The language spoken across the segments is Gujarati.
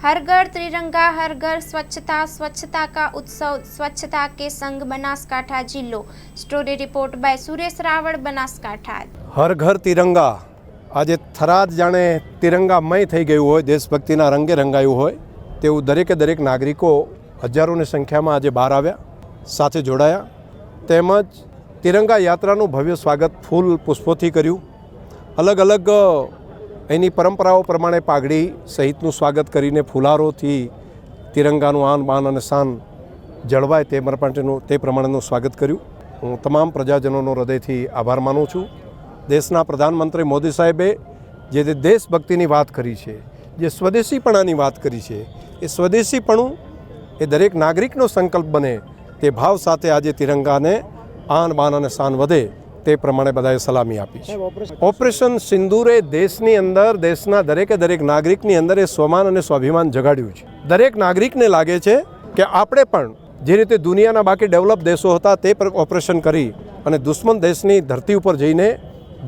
हर घर तिरंगा हर घर स्वच्छता स्वच्छता का उत्सव स्वच्छता के संग बनासकांठा जिल्लो। Story report by Suresh Raval Banaskantha. हर घर तिरंगा आज थराद जाने तिरंगामय થઈ ગયું હોય, દેશભક્તિના રંગે રંગાયું હોય તેવું દરેક નાગરિકો હજારોની સંખ્યામાં આજે બહાર આવ્યા, સાથે જોડાયા, તેમજ તિરંગા યાત્રાનું ભવ્ય સ્વાગત ફૂલ પુષ્પોથી કર્યું। અલગ અલગ એની પરંપરાઓ પ્રમાણે પાઘડી સહિતનું સ્વાગત કરીને ફુલારોથી તિરંગાનું આન બાન અને શાન જળવાય તે પ્રમાણેનું સ્વાગત કર્યું। હું તમામ પ્રજાજનોનો હૃદયથી આભાર માનું છું। દેશના પ્રધાનમંત્રી મોદી સાહેબે જે દેશભક્તિની વાત કરી છે, જે સ્વદેશીપણાની વાત કરી છે, એ સ્વદેશીપણું એ દરેક નાગરિકનો સંકલ્પ બને તે ભાવ સાથે આજે તિરંગાને આન બાન અને શાન વધે તે પ્રમાણે બધાએ સલામી આપી છે। ઓપરેશન સિંદૂરે દેશની અંદર દેશના દરેક નાગરિકની અંદર એ સ્વમાન અને સ્વાભિમાન જગાડ્યું છે। દરેક નાગરિકને લાગે છે કે આપણે પણ જે રીતે દુનિયાના બાકી ડેવલપ દેશો હતા તે ઓપરેશન કરી અને દુશ્મન દેશની ધરતી ઉપર જઈને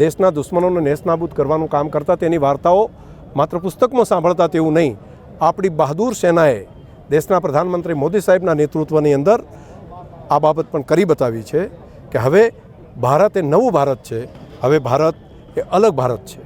દેશના દુશ્મનોને નેસ્તનાબૂદ કરવાનું કામ કરતા તેની વાર્તાઓ માત્ર પુસ્તકમાં સાંભળતા તેવું નહીં, આપણી બહાદુર સેનાએ દેશના પ્રધાનમંત્રી મોદી સાહેબના નેતૃત્વની અંદર આ બાબત પણ કરી બતાવી છે કે હવે ભારત એ નવું ભારત છે, હવે ભારત એ અલગ ભારત છે।